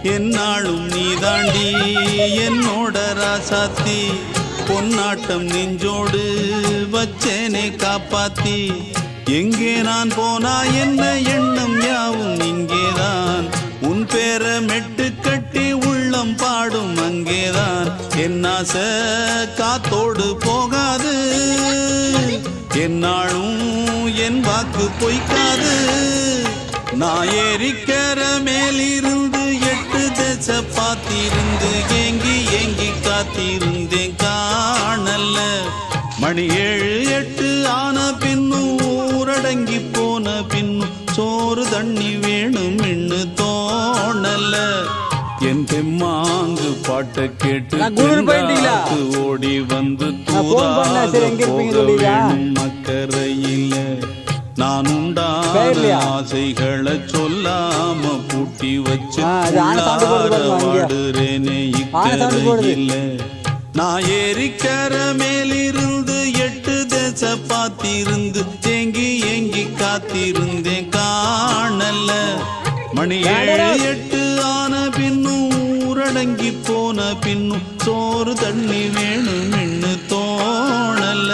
என்னாலும் நீ தாண்டி என்னோட ராசாத்தி பொன்னாட்டம் நெஞ்சோடு வச்சேனே காப்பாத்தி எங்கே நான் போனா என்ன எண்ணம் யாவும் இங்கேதான் உன் பேர மெட்டு கட்டி உள்ளம் பாடும் அங்கேதான் என்னாச காத்தோடு போகாது என்னாலும் என் வாக்கு பொய்க்காது நான் ஏறிக்கிற மேலிருந்து 8 தேச பார்த்திருந்து ஏங்கி ஏங்கி காத்திருந்தேன் காணல்ல மணி 7 8 ஆன பின்னும் ஊரடங்கி போன பின்னும் சோறு தண்ணி வேணும் இன்னு தோணல என் தெம்மாங்கு பாட்டை கேட்டு ஓடி வந்து மக்கரையில நான் உண்டான ஆசைகளை சொல்லாம பூட்டி வச்சு வாடுறேனே இக்கரையில நான் ஏறிக்கிற மேலிருந்து 8 தேச பார்த்திருந்து ஏங்கி ஏங்கி காத்திருந்தேன் காணல மணி 7 8 ஆன பின்னும் ஊரடங்கி போன பின்னும் சோறு தண்ணி வேணும் இன்னு தோணல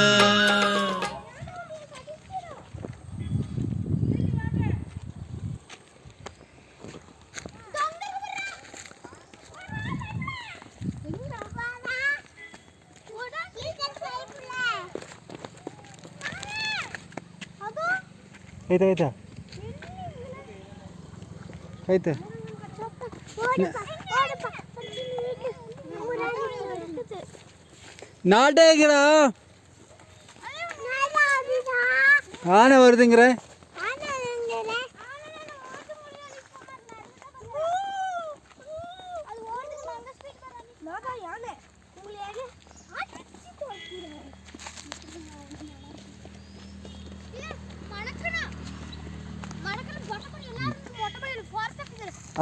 ಆಯ್ತಾ ಆಯ್ತಾ நாட்டேங்கிற ஆனை வருதுங்கிற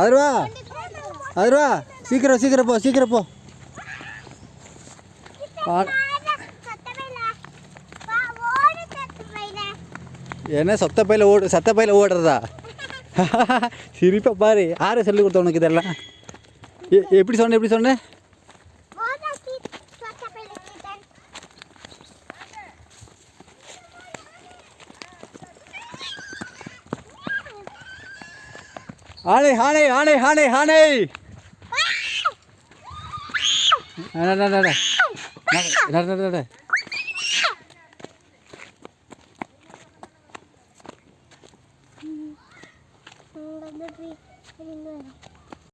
அதுவா சீக்கிரம் போ என்ன சத்த பையில ஓடுறதா சிரிப்பா பாரு யாரை சொல்லி கொடுத்த உனக்கு இதெல்லாம் எப்படி சொன்ன ஆனை நட